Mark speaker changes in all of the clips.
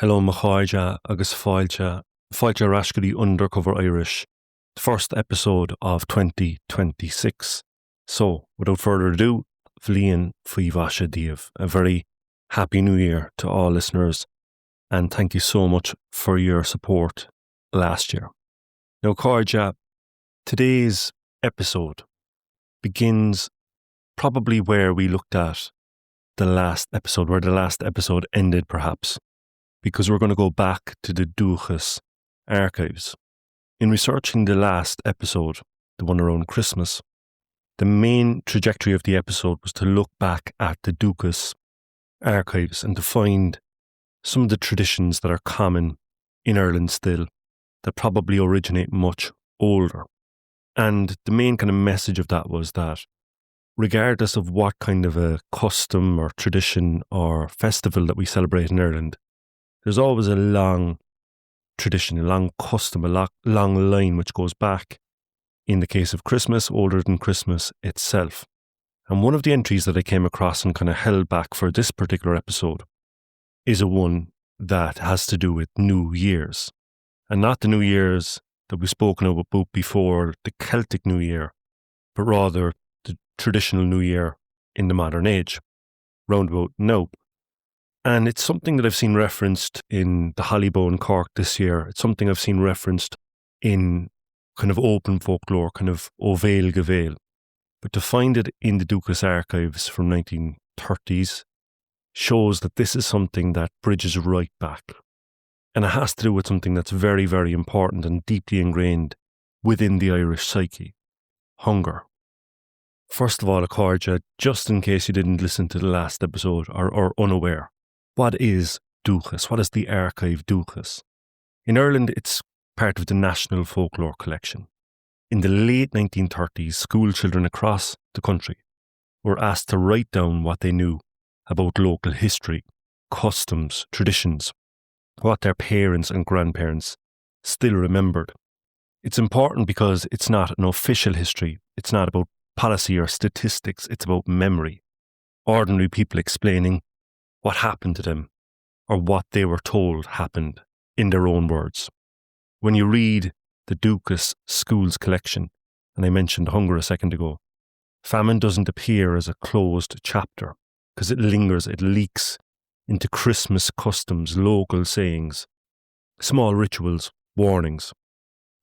Speaker 1: Hello Machaija agus Fáilte Rashkadi Undercover Irish, the first episode of 2026. So, without further ado, Bhliain faoi bhaise díobh. A very happy new year to all listeners, and thank you so much for your support last year. Now, Cáirde, today's episode begins probably where we looked at the last episode, where the last episode ended perhaps, because we're going to go back to the Dúchas archives. In researching the last episode, the one around Christmas, the main trajectory of the episode was to look back at the Dúchas archives and to find some of the traditions that are common in Ireland still, that probably originate much older. And the main kind of message of that was that regardless of what kind of a custom or tradition or festival that we celebrate in Ireland, there's always a long tradition, a long custom, a long line which goes back, in the case of Christmas, older than Christmas itself. And one of the entries that I came across and kind of held back for this particular episode is a one that has to do with New Year's. And not the New Year's that we've spoken about before, the Celtic New Year, but rather the traditional New Year in the modern age, round about now. And it's something that I've seen referenced in the Hollybow in Cork this year. It's something I've seen referenced in kind of open folklore, kind of Ovail Gavail. But to find it in the Dúchas archives from 1930s shows that this is something that bridges right back. And it has to do with something that's very, very important and deeply ingrained within the Irish psyche: hunger. First of all, Cáirde, just in case you didn't listen to the last episode or are unaware, what is Dúchas? What is the archive Dúchas? In Ireland, it's part of the National Folklore Collection. In the late 1930s, school children across the country were asked to write down what they knew about local history, customs, traditions, what their parents and grandparents still remembered. It's important because it's not an official history. It's not about policy or statistics. It's about memory. Ordinary people explaining what happened to them or what they were told happened in their own words. When you read the Dúchas Schools collection, and I mentioned hunger a second ago, famine doesn't appear as a closed chapter because it lingers, it leaks into Christmas customs, local sayings, small rituals, warnings.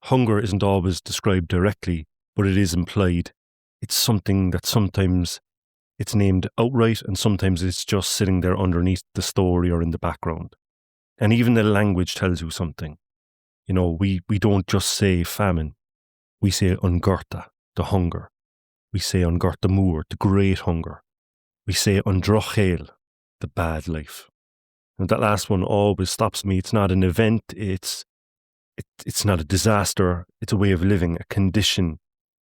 Speaker 1: Hunger isn't always described directly, but it is implied. It's something that sometimes it's named outright and sometimes it's just sitting there underneath the story or in the background. And even the language tells you something. You know, we don't just say famine. We say An Gorta, the hunger. We say An Gorta Mór, the great hunger. We say An Troscadh, the bad life. And that last one always stops me. It's not an event. It's not a disaster. It's a way of living, a condition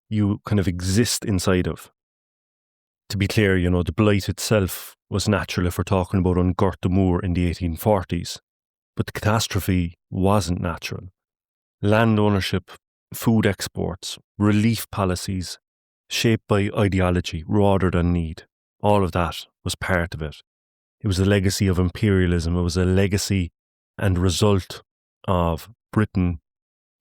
Speaker 1: you kind of exist inside of. To be clear, you know, the blight itself was natural if we're talking about An Gorta Mór in the 1840s. But the catastrophe wasn't natural. Land ownership, food exports, relief policies, shaped by ideology rather than need. All of that was part of it. It was a legacy of imperialism. It was a legacy and result of Britain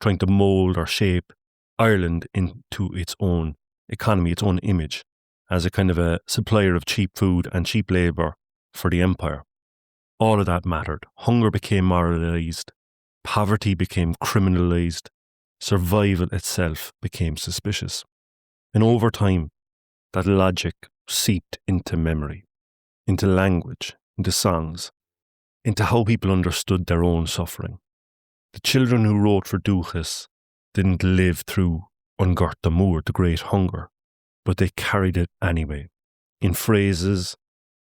Speaker 1: trying to mould or shape Ireland into its own economy, its own image, as a kind of a supplier of cheap food and cheap labour for the empire. All of that mattered. Hunger became moralised. Poverty became criminalised. Survival itself became suspicious. And over time, that logic seeped into memory, into language, into songs, into how people understood their own suffering. The children who wrote for Dúchas didn't live through An Gorta Mór, the great hunger, but they carried it anyway, in phrases,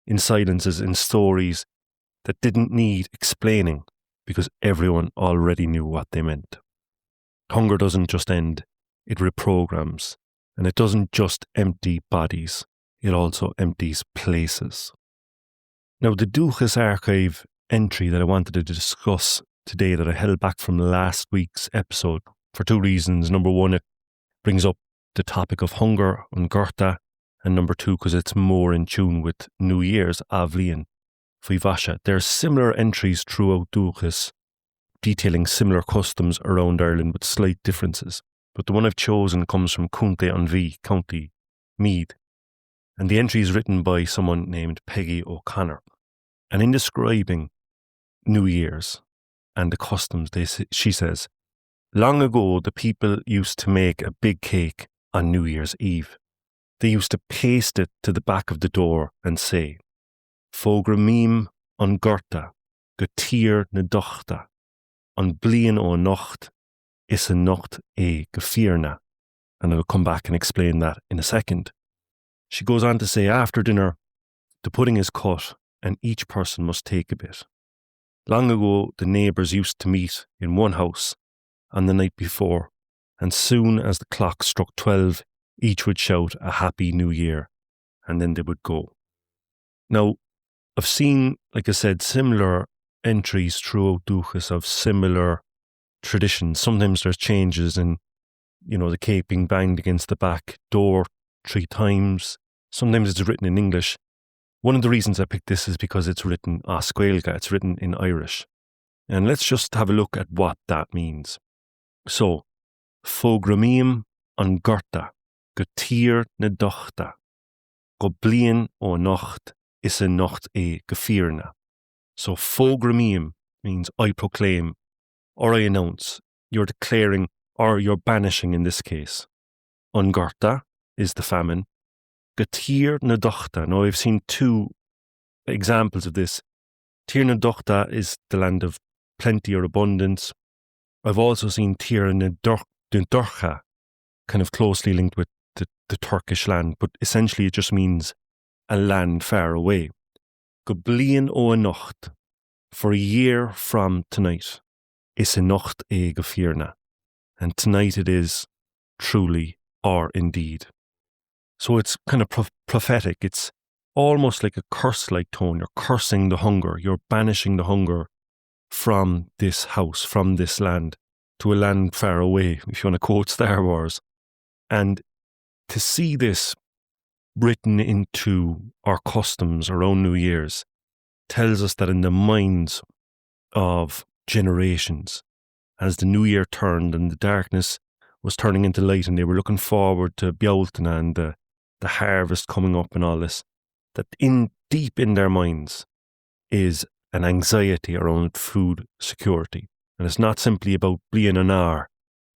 Speaker 1: in silences, in stories that didn't need explaining because everyone already knew what they meant. Hunger doesn't just end, it reprograms, and it doesn't just empty bodies, it also empties places. Now, the Dúchas archive entry that I wanted to discuss today that I held back from last week's episode for two reasons. Number one, it brings up the topic of hunger, An Gorta, and number two, because it's more in tune with New Year's, Bhliain. faoi bhaise. There are similar entries throughout Dúchas detailing similar customs around Ireland with slight differences. But the one I've chosen comes from County an Bhí, County Meath. And the entry is written by someone named Peggy O'Connor. And in describing New Year's and the customs, she says, long ago the people used to make a big cake on New Year's Eve. They used to paste it to the back of the door and say, Fógra mím an Gorta, go tír na dochta, an blian ó nocht, is a nocht go fearna. And I'll come back and explain that in a second. She goes on to say, after dinner, the pudding is cut and each person must take a bit. Long ago, the neighbours used to meet in one house on the night before, and soon as the clock struck 12, each would shout a Happy New Year, and then they would go. Now, I've seen, like I said, similar entries throughout Dúchas of similar traditions. Sometimes there's changes in, the cake being banged against the back door 3 times. Sometimes it's written in English. One of the reasons I picked this is because it's written as Gaeilge, it's written in Irish. And let's just have a look at what that means. So, Fógra mím an Gorta, go tír na dochta, go blian ó nocht, is a nocht go fearna. So, Fógra mím means I proclaim, or I announce. You're declaring, or you're banishing in this case. An Gorta is the famine. Go tír na dochta. Now, I've seen 2 examples of this. Tír na dochta is the land of plenty or abundance. I've also seen tír na dorcha, kind of closely linked with the Turkish land, but essentially it just means a land far away. Go blian ó a nocht, for a year from tonight, is a nocht go fearna. And tonight it is truly or indeed. So it's kind of prophetic. It's almost like a curse-like tone. You're cursing the hunger. You're banishing the hunger from this house, from this land, to a land far away, if you want to quote Star Wars. And to see this written into our customs around New Year's tells us that in the minds of generations, as the New Year turned and the darkness was turning into light and they were looking forward to Bealtaine and the harvest coming up and all this, that deep in their minds is an anxiety around food security. And it's not simply about Brehon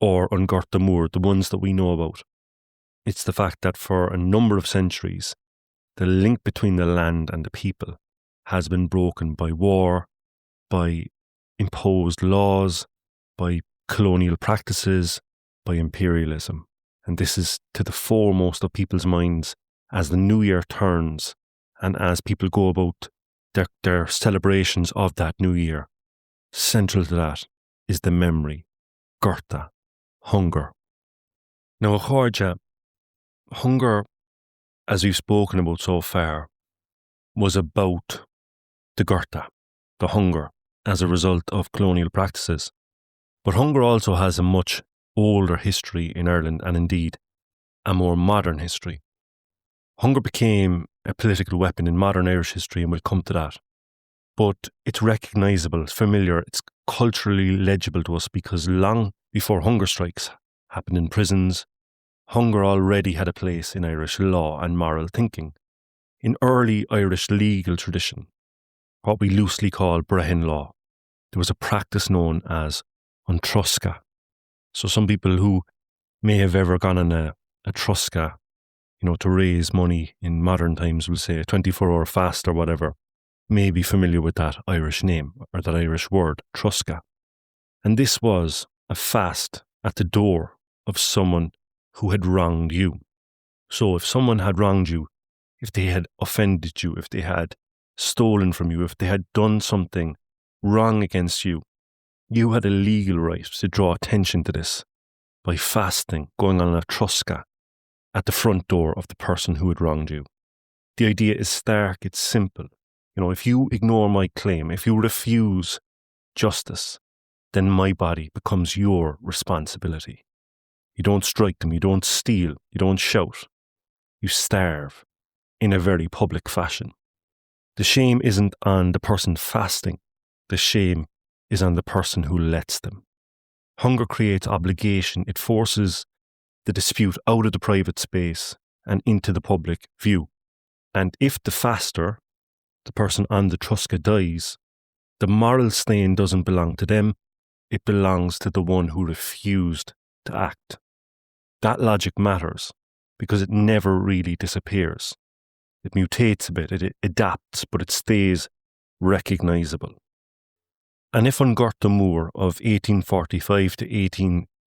Speaker 1: or An Gorta Mór, the ones that we know about. It's the fact that for a number of centuries, the link between the land and the people has been broken by war, by imposed laws, by colonial practices, by imperialism. And this is to the foremost of people's minds as the New Year turns and as people go about their celebrations of that New Year. Central to that is the memory, Gorta, hunger. Now, Chorja, hunger, as we've spoken about so far, was about the Gorta, the hunger, as a result of colonial practices. But hunger also has a much older history in Ireland and indeed a more modern history. Hunger became a political weapon in modern Irish history, and we'll come to that. But it's recognisable, it's familiar, it's culturally legible to us because long before hunger strikes happened in prisons, hunger already had a place in Irish law and moral thinking. In early Irish legal tradition, what we loosely call Brehon law, there was a practice known as An Troscadh. So some people who may have ever gone on a Troscadh, to raise money in modern times, will say a 24-hour fast or whatever, may be familiar with that Irish name or that Irish word, Troscadh. And this was a fast at the door of someone who had wronged you. So if someone had wronged you, if they had offended you, if they had stolen from you, if they had done something wrong against you, you had a legal right to draw attention to this by fasting, going on a Troscadh at the front door of the person who had wronged you. The idea is stark, it's simple. If you ignore my claim, if you refuse justice, then my body becomes your responsibility. You don't strike them, you don't steal, you don't shout. You starve in a very public fashion. The shame isn't on the person fasting. The shame is on the person who lets them. Hunger creates obligation. It forces the dispute out of the private space and into the public view. And if the faster, the person on the Troscadh, dies, the moral stain doesn't belong to them. It belongs to the one who refused to act. That logic matters because it never really disappears. It mutates a bit, it adapts, but it stays recognisable. And if An Gorta Mór of 1845 to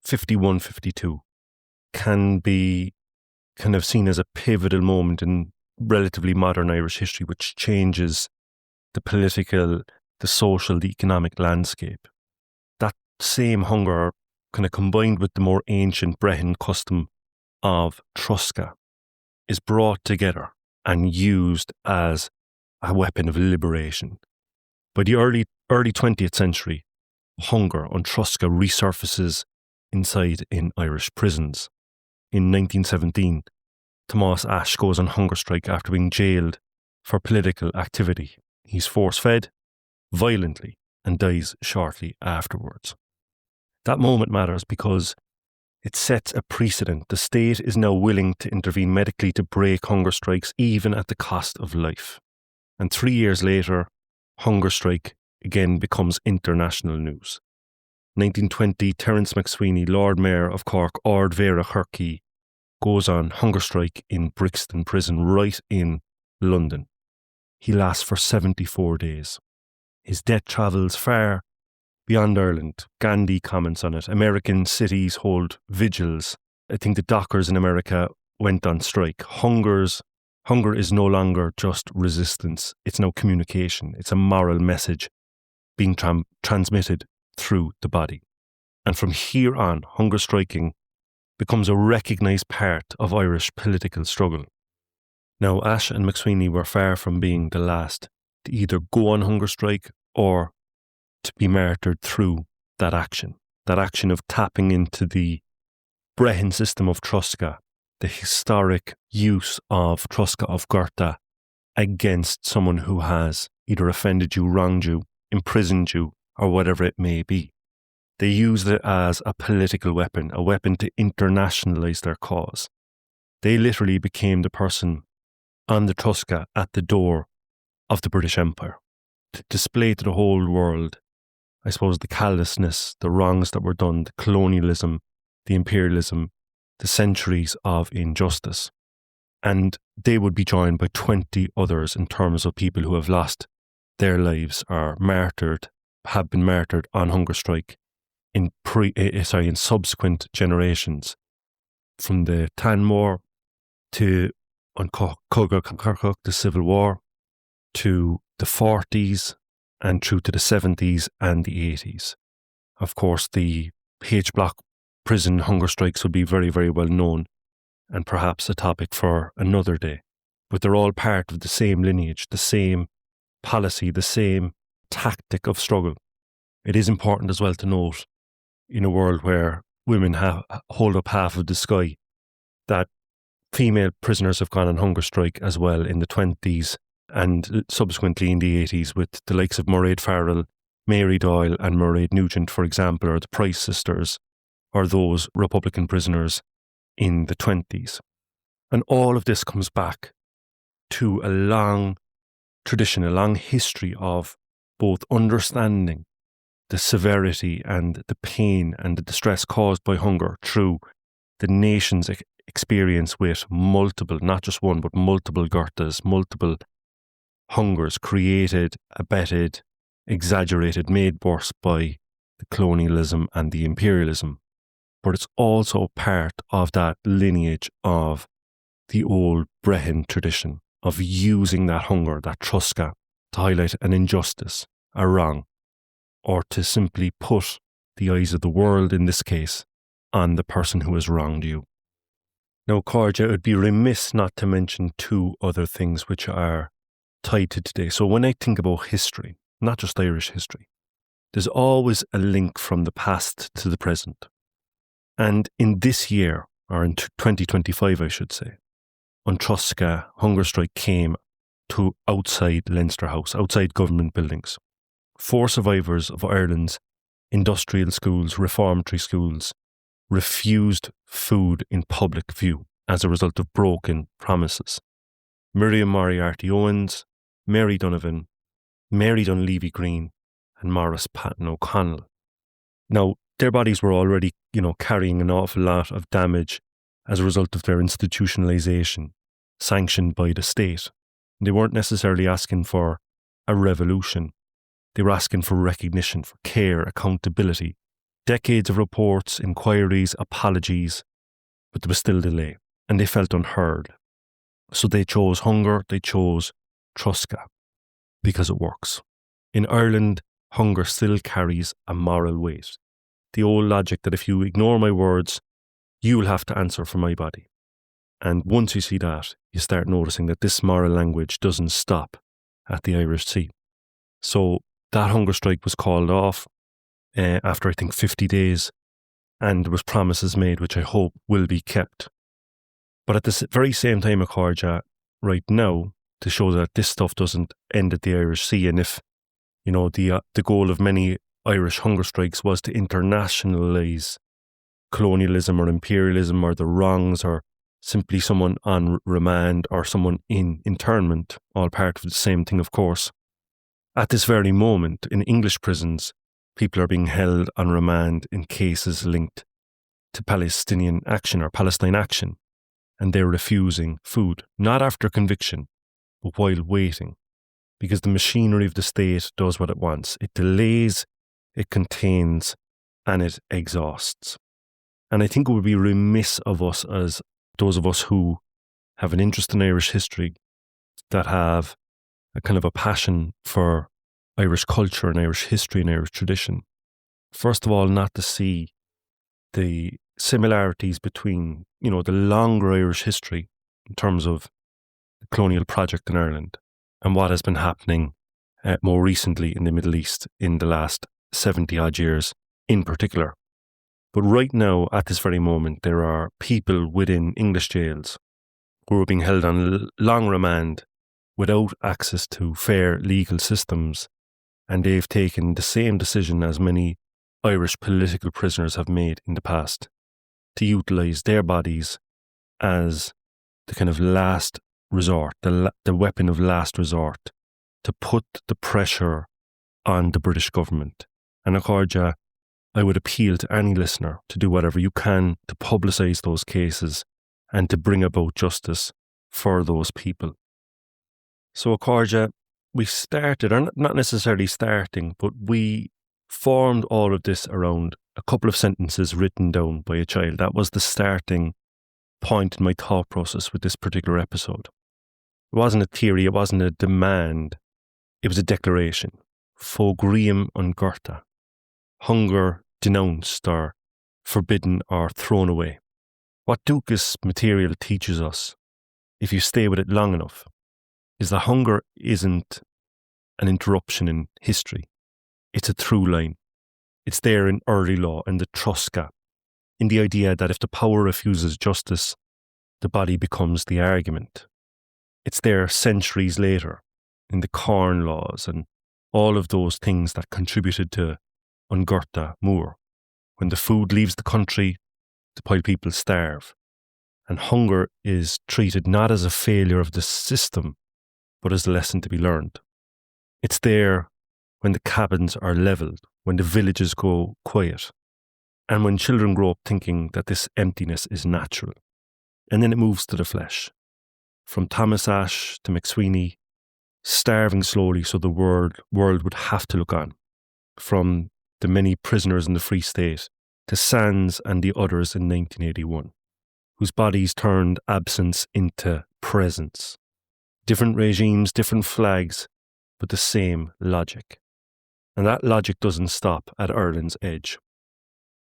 Speaker 1: 1851-52 can be kind of seen as a pivotal moment in relatively modern Irish history, which changes the political, the social, the economic landscape, that same hunger kind of combined with the more ancient Brehon custom of Troscadh is brought together and used as a weapon of liberation. By the early 20th century, hunger on Troscadh resurfaces inside in Irish prisons. In 1917, Tomás Ashe goes on hunger strike after being jailed for political activity. He's force-fed violently and dies shortly afterwards. That moment matters because it sets a precedent. The state is now willing to intervene medically to break hunger strikes, even at the cost of life. And 3 years later, hunger strike again becomes international news. 1920, Terence McSweeney, Lord Mayor of Cork, Ard Vera Herkey, goes on hunger strike in Brixton Prison, right in London. He lasts for 74 days. His death travels far beyond Ireland. Gandhi comments on it. American cities hold vigils. I think the dockers in America went on strike. Hunger is no longer just resistance. It's now communication. It's a moral message being transmitted through the body. And from here on, hunger striking becomes a recognised part of Irish political struggle. Now, Ashe and McSweeney were far from being the last to either go on hunger strike or to be martyred through that action of tapping into the Brehon system of Troscadh, the historic use of Troscadh of Gorta against someone who has either offended you, wronged you, imprisoned you, or whatever it may be. They used it as a political weapon, a weapon to internationalise their cause. They literally became the person on the Troscadh at the door of the British Empire, to display to the whole world, I suppose, the callousness, the wrongs that were done, the colonialism, the imperialism, the centuries of injustice. And they would be joined by 20 others in terms of people who have lost their lives or have been martyred on hunger strike in subsequent generations, from the Tan Mór to An Gorta, the Civil War, to the 40s and through to the 70s and the 80s. Of course, the H-block prison hunger strikes would be very, very well known and perhaps a topic for another day. But they're all part of the same lineage, the same policy, the same tactic of struggle. It is important as well to note, in a world where women hold up half of the sky, that female prisoners have gone on hunger strike as well in the 20s and subsequently in the 80s, with the likes of Mairead Farrell, Mary Doyle and Mairead Nugent, for example, or the Price sisters, or those Republican prisoners in the 20s. And all of this comes back to a long tradition, a long history of both understanding the severity and the pain and the distress caused by hunger through the nation's experience with multiple, not just one, but multiple Gortas, multiple hungers created, abetted, exaggerated, made worse by the colonialism and the imperialism. But it's also part of that lineage of the old Brehon tradition of using that hunger, that Troscadh, to highlight an injustice, a wrong, or to simply put the eyes of the world, in this case, on the person who has wronged you. Now, Corja, it would be remiss not to mention two other things which are tied to today. So when I think about history, not just Irish history, there's always a link from the past to the present. And in this year, or in 2025, I should say, on Troscadh, hunger strike came to outside Leinster House, outside government buildings. 4 survivors of Ireland's industrial schools, reformatory schools, refused food in public view as a result of broken promises. Miriam Moriarty Owens, Mary Donovan, Mary Dunleavy Green, and Morris Patton O'Connell. Now, their bodies were already, carrying an awful lot of damage as a result of their institutionalisation, sanctioned by the state. They weren't necessarily asking for a revolution. They were asking for recognition, for care, accountability. Decades of reports, inquiries, apologies, but there was still delay, and they felt unheard. So they chose hunger, they chose Troscadh, because it works. In Ireland, hunger still carries a moral weight. The old logic that if you ignore my words, you will have to answer for my body. And once you see that, you start noticing that this moral language doesn't stop at the Irish Sea. So that hunger strike was called off after, I think, 50 days, and there was promises made which I hope will be kept. But at the very same time, Accordia, right now, to show that this stuff doesn't end at the Irish Sea, and if, the goal of many Irish hunger strikes was to internationalise colonialism or imperialism or the wrongs or simply someone on remand or someone in internment, all part of the same thing, of course. At this very moment, in English prisons, people are being held on remand in cases linked to Palestinian action or Palestine action, and they're refusing food, not after conviction, but while waiting, because the machinery of the state does what it wants. It delays, it contains, and it exhausts. And I think it would be remiss of us, as those of us who have an interest in Irish history, that have a kind of a passion for Irish culture and Irish history and Irish tradition, first of all, not to see the similarities between, the longer Irish history in terms of the colonial project in Ireland and what has been happening more recently in the Middle East in the last 70 odd years in particular. But right now, at this very moment, there are people within English jails who are being held on long remand without access to fair legal systems, and they've taken the same decision as many Irish political prisoners have made in the past, to utilise their bodies as the kind of last resort, the weapon of last resort, to put the pressure on the British government. And Accordia, I would appeal to any listener to do whatever you can to publicise those cases and to bring about justice for those people. So Accordia, we started, or not necessarily starting, but we formed all of this around a couple of sentences written down by a child. That was the starting point in my thought process with this particular episode. It wasn't a theory, it wasn't a demand, it was a declaration. Fógriam an Gorta. Hunger denounced or forbidden or thrown away. What Dukas material teaches us, if you stay with it long enough, is that hunger isn't an interruption in history. It's a through line. It's there in early law and the Troscadh, in the idea that if the power refuses justice, the body becomes the argument. It's there centuries later in the Corn Laws and all of those things that contributed to An Gorta Mór. When the food leaves the country, while people starve. And hunger is treated not as a failure of the system, but as a lesson to be learned. It's there when the cabins are levelled, when the villages go quiet, and when children grow up thinking that this emptiness is natural. And then it moves to the flesh. From Thomas Ashe to McSweeney, starving slowly so the world would have to look on. From the many prisoners in the Free State to Sands and the others in 1981, whose bodies turned absence into presence. Different regimes, different flags, but the same logic. And that logic doesn't stop at Ireland's edge.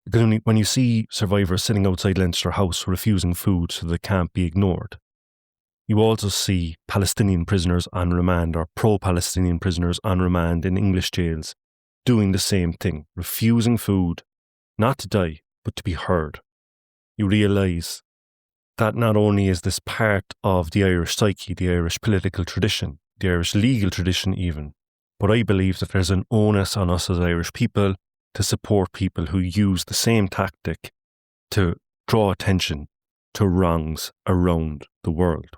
Speaker 1: Because when you see survivors sitting outside Leinster House refusing food so they can't be ignored, you also see Palestinian prisoners on remand or pro-Palestinian prisoners on remand in English jails doing the same thing, refusing food, not to die, but to be heard. You realise that not only is this part of the Irish psyche, the Irish political tradition, the Irish legal tradition even. But I believe that there's an onus on us as Irish people to support people who use the same tactic to draw attention to wrongs around the world.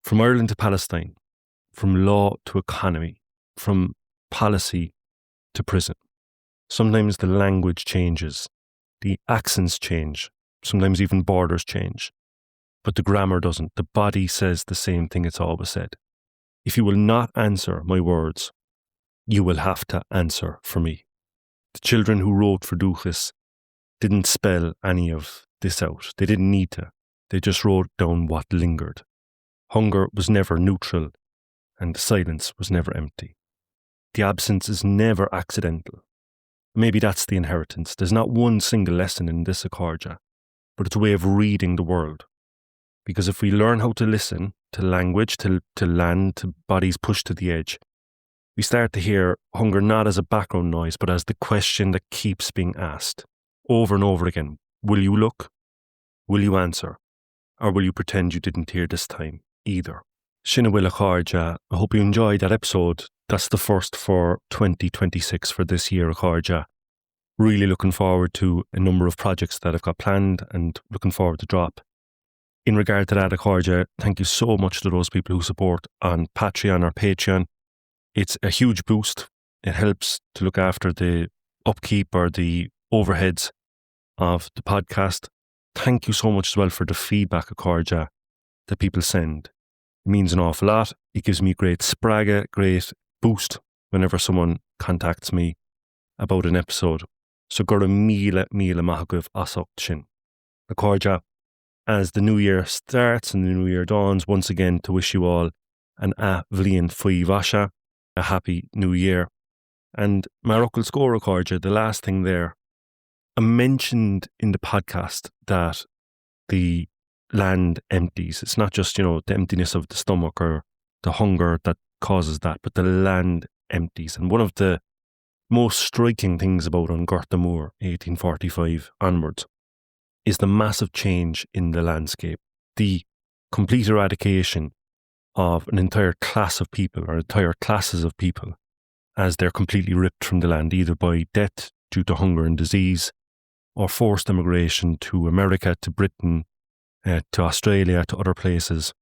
Speaker 1: From Ireland to Palestine, from law to economy, from policy to prison. Sometimes the language changes, the accents change, sometimes even borders change. But the grammar doesn't. The body says the same thing it's always said. If you will not answer my words, you will have to answer for me. The children who wrote for Dúchas didn't spell any of this out. They didn't need to. They just wrote down what lingered. Hunger was never neutral, and the silence was never empty. The absence is never accidental. Maybe that's the inheritance. There's not one single lesson in this Accordia, but it's a way of reading the world. Because if we learn how to listen to language, to land, to bodies pushed to the edge, we start to hear hunger not as a background noise, but as the question that keeps being asked over and over again. Will you look? Will you answer? Or will you pretend you didn't hear this time either? Sinna bhfuil Accordia. I hope you enjoyed that episode. That's the first for 2026 for this year, Accordia. Really looking forward to a number of projects that I've got planned and looking forward to drop. In regard to that, Accordia, thank you so much to those people who support on Patreon or Patreon. It's a huge boost. It helps to look after the upkeep or the overheads of the podcast. Thank you so much as well for the feedback, Accordia, that people send. It means an awful lot. It gives me great spraga, great boost whenever someone contacts me about an episode. So gura míle maithagh asocht sin. Accordia, as the new year starts and the new year dawns, once again to wish you all an bhliain faoi bhaise, a happy new year. And Marokil score, Accordia, the last thing there. I mentioned in the podcast that the land empties. It's not just, the emptiness of the stomach or the hunger that causes that, but the land empties. And one of the most striking things about An Gorta Mór, 1845 onwards, is the massive change in the landscape, the complete eradication of an entire class of people or entire classes of people as they're completely ripped from the land, either by death due to hunger and disease or forced immigration to America, to Britain, to Australia, to other places,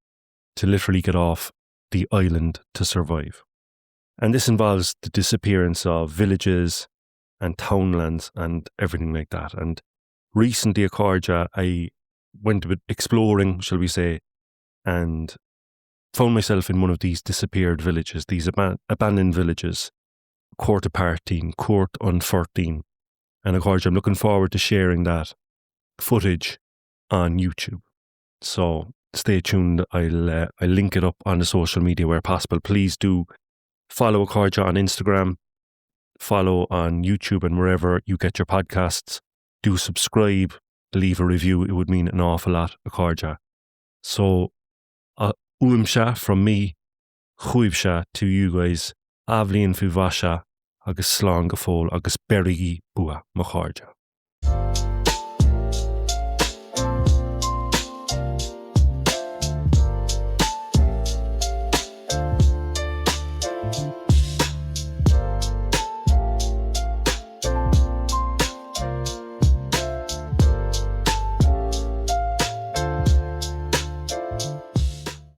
Speaker 1: to literally get off the island to survive. And this involves the disappearance of villages and townlands and everything like that. And recently, Accordia, I went a bit exploring, shall we say, and found myself in one of these disappeared villages, these abandoned villages, Court Apartine, Court Unfortine. And Accordia, I'm looking forward to sharing that footage on YouTube. So stay tuned. I'll link it up on the social media where possible. Please do follow Accordia on Instagram, follow on YouTube and wherever you get your podcasts. Do subscribe, leave a review. It would mean an awful lot, Accordia. So, uimsha from me, chuibsha to you guys, avlian fi vasha, agus slán go fóil, agus berigi bua, Accordia.